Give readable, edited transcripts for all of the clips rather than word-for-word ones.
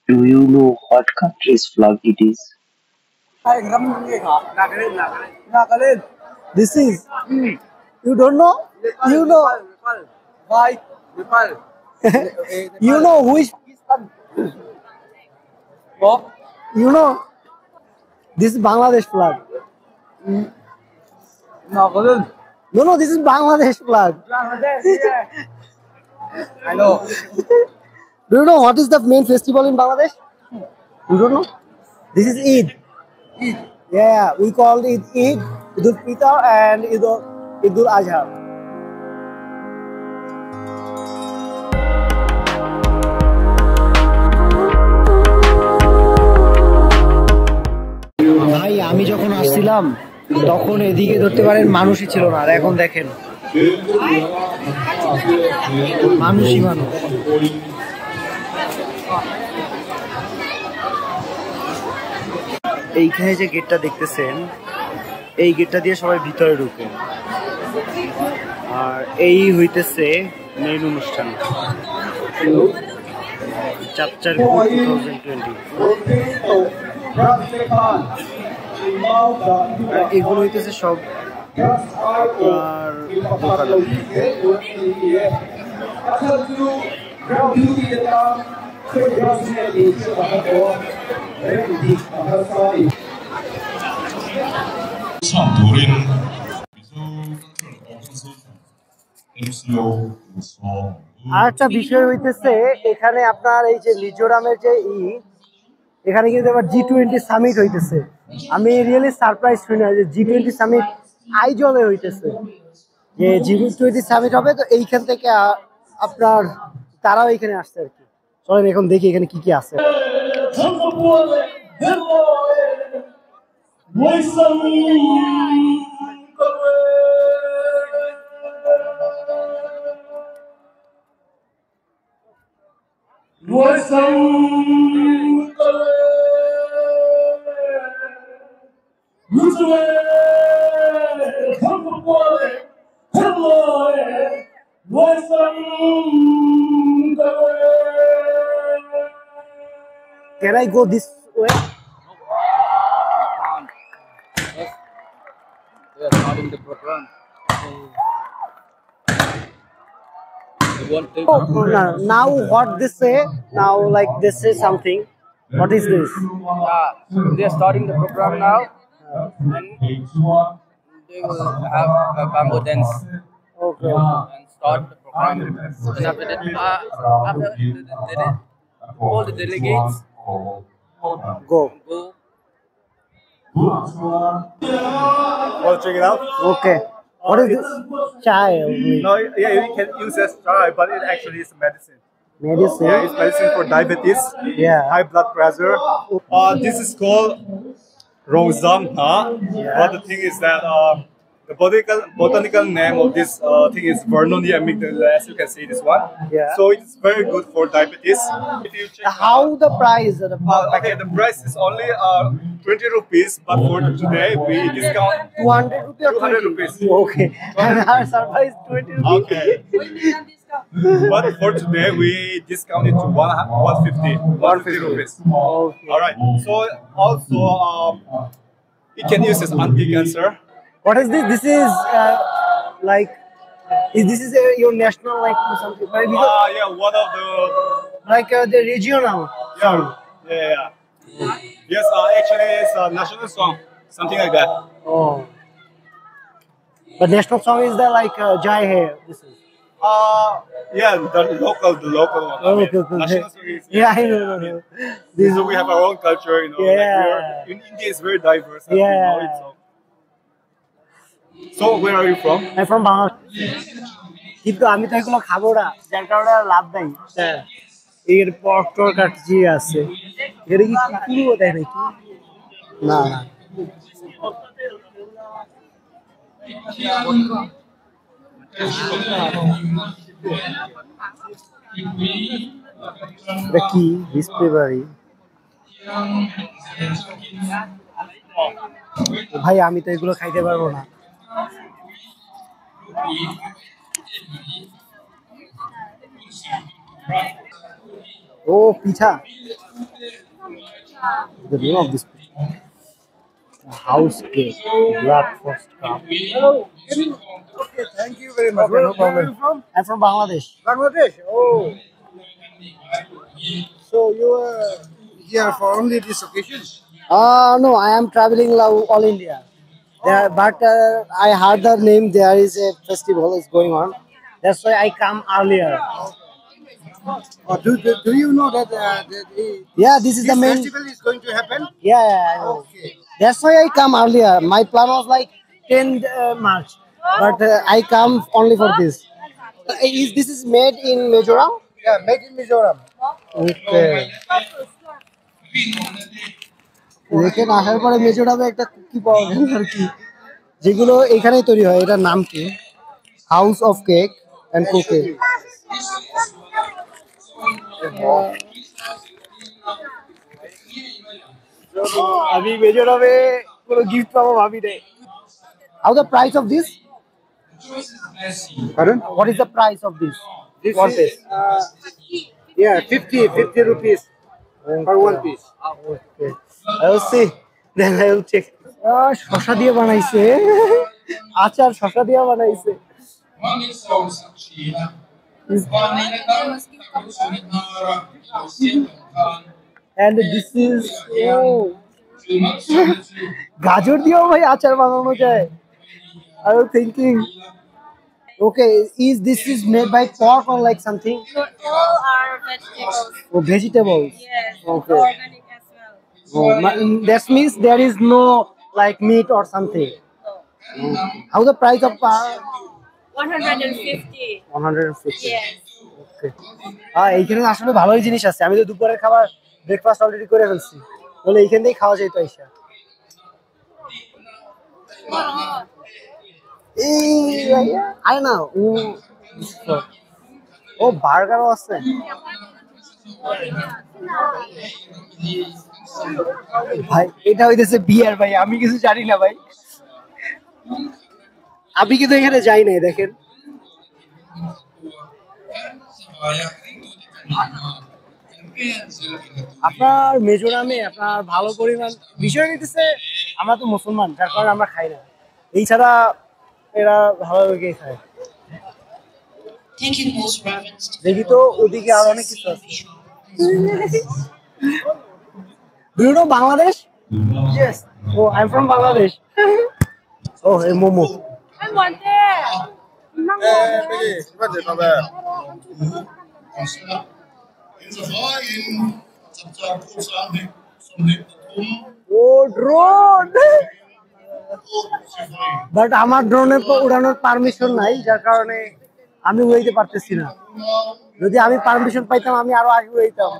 Do you know what country's flag it is? Nagaland. This is. You don't know? You know. Why? You know who is. You know. This is Bangladesh flag. Nagaland. No, no, this is Bangladesh flag. I know. Do you know what is the main festival in Bangladesh? You don't know? This is Eid. Yeah, we call it Eid, Idul Fitr, and Idul Adha. ভাই আমি যখন আসছিলাম তখন এদিকে ধরতে পারেন মানুষই ছিল না, আর এখন দেখেন মানুষই মানুষ। এইখানে যে গেটটা দেখতেছেন, এই গেটটা দিয়ে সবাই ভিতরে ঢুকে, আর এই হইতেছে মেইন অনুষ্ঠান চাপচার 2020। এগুলো হইতেছে সব আর আরেকটা বিষয় হইতেছে এখানে আপনার এই যে মিজোরামের যে এখানে কিন্তু আবার G20 সামিট হইতেছে। আমি রিয়েলি সারপ্রাইজ শুনি যে G20 সামিট আইজলে হইতেছে, যে G20 সামিট হবে, তো এইখান থেকে আপনার তারাও এখানে আসছে আর কি। চলেন এখন দেখি এখানে কি কি আছে। Can I go this way? We are starting the program. Oh, no. Now what this say? Now like this is something. What is this? They are starting the program now, and they will have a bamboo dance. Okay. And start the program. And after that, all the delegates Go. Want to check it out? Okay. What is this? Chai. No, yeah, you can use as chai, but it actually is medicine. Medicine. Yeah, it's medicine for diabetes, Yeah. high blood pressure. This is called rosam, but the thing is that the botanical name of this thing is Vernonia amygdala, as you can see this one. Yeah. So it's very good for diabetes. If you check How the price? okay, the price is only 20 rupees, but for today we discount 200 rupees or 200 20? rupees. Okay. And our surprise 20 rupees. Okay. But for today we discount it to 150 rupees. Okay. All right. So also it can use as anti-cancer. What is this? This is like, this is your national like something, right? Because Yeah, one of the like the regional song. yeah. Yes, actually it's a national song, something like that. Oh. The national song is the like Jai Hai. This is. Yeah, the local one. Okay. National song is, Yeah, I know. This So we have our own culture, you know. Yeah. Like in India is very diverse. As we Yeah. know it, so where are you from? I'm from Bangladesh. কিন্তু আমি তো এগুলো খাবো না, যার কারণে আর লাভ নাই। এর পর টর কাটছি আছে, এটা কি কুকুরও দেয় নাকি? না না, এটা কি ডিসপ্লে বাড়ি? ভাই আমি তো এগুলো খাইতে পারবো না। ও পিঠা, The name of this house cake, black forest cup. Okay, thank you very much. Okay, no Where are problem. you from? I'm from Bangladesh. Bangladesh. Oh. So you are here for only this occasion? No, I am traveling all India. There, but I heard the name. There is a festival is going on. That's why I come earlier. Or do you know that Yeah, this is this the main. festival is going to happen? Yeah, I know. Okay. That's why I come earlier. My plan was like 10th March, but I come only for this. Is this is made in Mizoram? Yeah, made in Mizoram. Okay. দেখেন আসার পরে মেজোরামে একটা cookie পাওয়া গেল আর কি, যেগুলো এখানেই তৈরি হয়। এটার নাম কি? House of cake and cookie. আমি মেজোরামে কোনো গিফট পাবো ভাবি নাই। How the price of this? Pardon? What is the price of this? This One is, piece. yeah, 50 rupees for one piece. Okay. I will see. Then I will check. শসা দিয়ে বানাইছে, আচার শসা দিয়ে বানাইছে। And this is গাজর দিয়েও ভাই আচার বানানো যায়। I was thinking, okay, this is made by pork or like something? All are vegetables. Oh, vegetables. Yes, Okay. organic as well. That means there is no like meat or something. How the price of 150. 150? Yes. Okay. এইখানে আসলে ভালোই জিনিস আছে। আমি তো দুপুরের খাবার breakfast already করে ফেলছি, বলে এইখান থেকেই খাওয়া যেত আইসা। I know. ও বার্গারও আছে। ভাই এটা হইতেছে বিয়ার ভাই, আমি কিছু জানি না ভাই, আমি কিন্তু এখানে যাই নাই। দেখেন আপনার মিজোরামে আপনার ভালো পরিমাণ বিষয় নিতেছে। আমরা তো মুসলমান, যার কারণে আমরা খাই না, এই ছাড়া এরা ভালোভাবে খায়। দেখি তো ওদিকে আর অনেক কিছু আছে। Do you know Bangladesh? Yes. Oh, I'm from Bangladesh. Oh, hey, Momo. I want that. Oh, drone. But আমার ড্রোনে উড়ানোর পারমিশন নাই, যার কারণে আমি উড়াইতে পারতেছি না। যদি আমি পারমিশন পাইতাম আমি আরো আগে উড়াইতাম।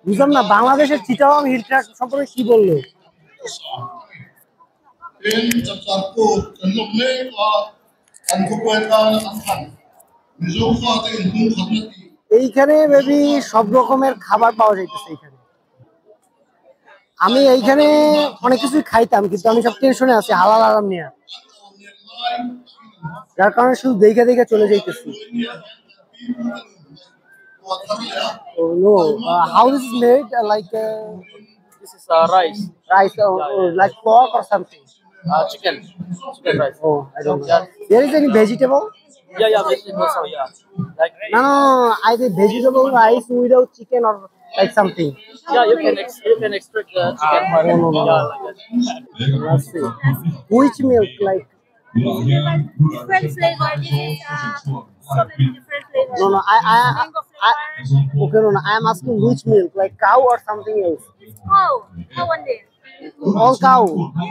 বুঝলাম না বাংলাদেশের চিটাগাং হিল ট্র্যাক সম্পর্কে কি বললো? এইখানে মেবি সব রকমের খাবার পাওয়া যাইতেছে এইখানে। আমি এইখানে অনেক কিছুই খাইতাম, কিন্তু আমি সব টেনশনে আছি হালাল আরাম নিয়ে, যার কারণে শুধু দেখে দেখে চলে যাইতেছি। Oh no! How this is made? Like This is rice. rice, like pork or something? Chicken rice. Oh, I don't know. There is any vegetable? Yeah, vegetables. So yeah, like No, I did vegetable rice without chicken or like something. yeah, you can extract the chicken part. no. Yeah, like that. Let's see. Which milk? Like Different flavor. This is so many different flavors. no. Mango flavor. Okay, no. I am asking which milk, like cow or something else. How one day? All cow.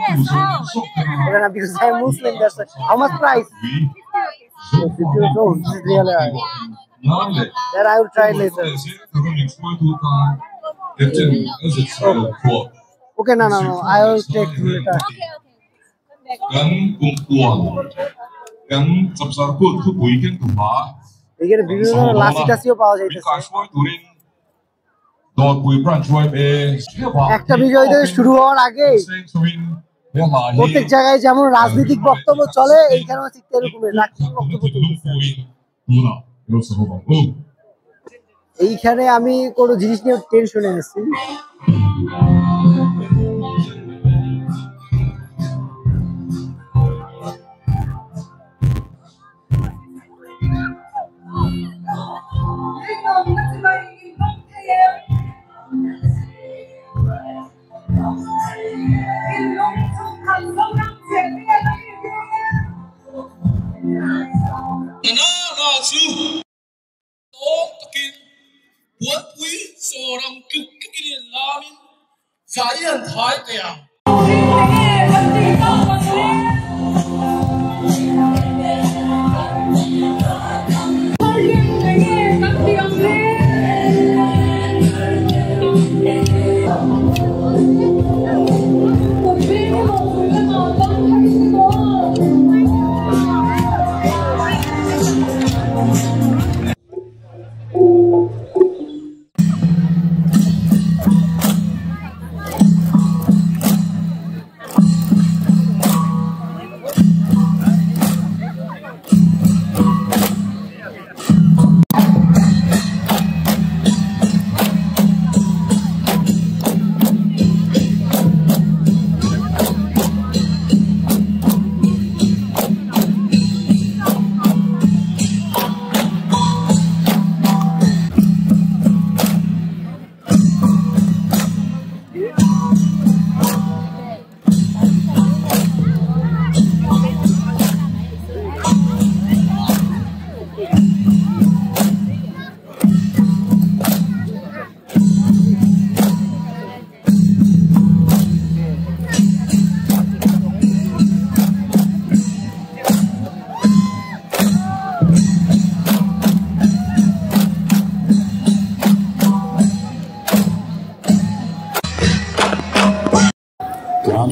Yes, how? Okay, now, because I am Muslim, that's why. How much price? 50 rupees. Oh, 50 rupees. Oh, this is really high. Then I will try later. Okay, no. I will take later. Okay. Come back. Gắn cùng tuồng gắn dập dập cột cứ bùi kiến tụ má এখানে বিভিন্ন লাসি টাসিও পাওয়া যাইতেছে। cả suối tụ lên đòi bùi branch suối bê একটা বিষয় থেকে শুরু হওয়ার আগে প্রত্যেক জায়গায় যেমন রাজনৈতিক বক্তব্য চলে, এইখানেও ঠিক এরকমের রাজনৈতিক বক্তব্য চলতেছে। এইখানে আমি কোনো জিনিস নিয়ে টেনশনে আছি।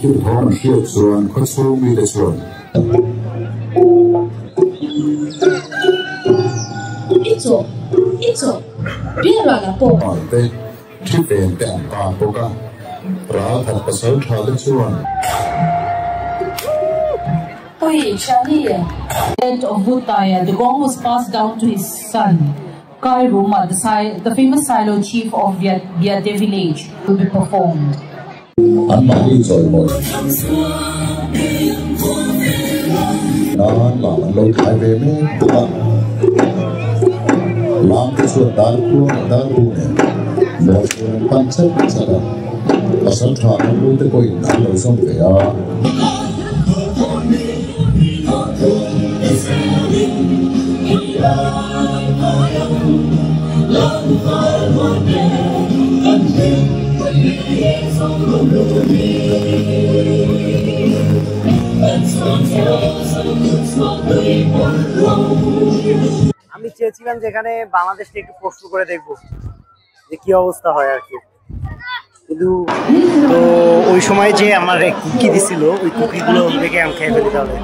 ที่ท้องเชี่ยวชาญเขาสู้มีแต่ส่วน一左一左别乱了步อ่อนเต้ที่เป็นแต่งตามโปรแกรมราถัดประเสริฐาและส่วน喂Charlie head of Butaya the gong was passed down to his son Kai Ruma the famous silo chief of Vietde village will be performed anh bảo đi rồi một nó bảo lâu thái về mấy tụi bạn làm cái chuyện đá cuông này một chuyện quan trọng rất là và sẵn sàng nó luôn tới coi đã lời xong về আমি চেয়েছিলাম যে এখানে বাংলাদেশটা একটু প্রশ্ন করে দেখবো যে কি অবস্থা হয় আর কি কিন্তু তো ওই সময় যে আমার কুকি দিছিল ওই কুকিগুলো দেখে আমি খেয়ে ফেলি তাহলে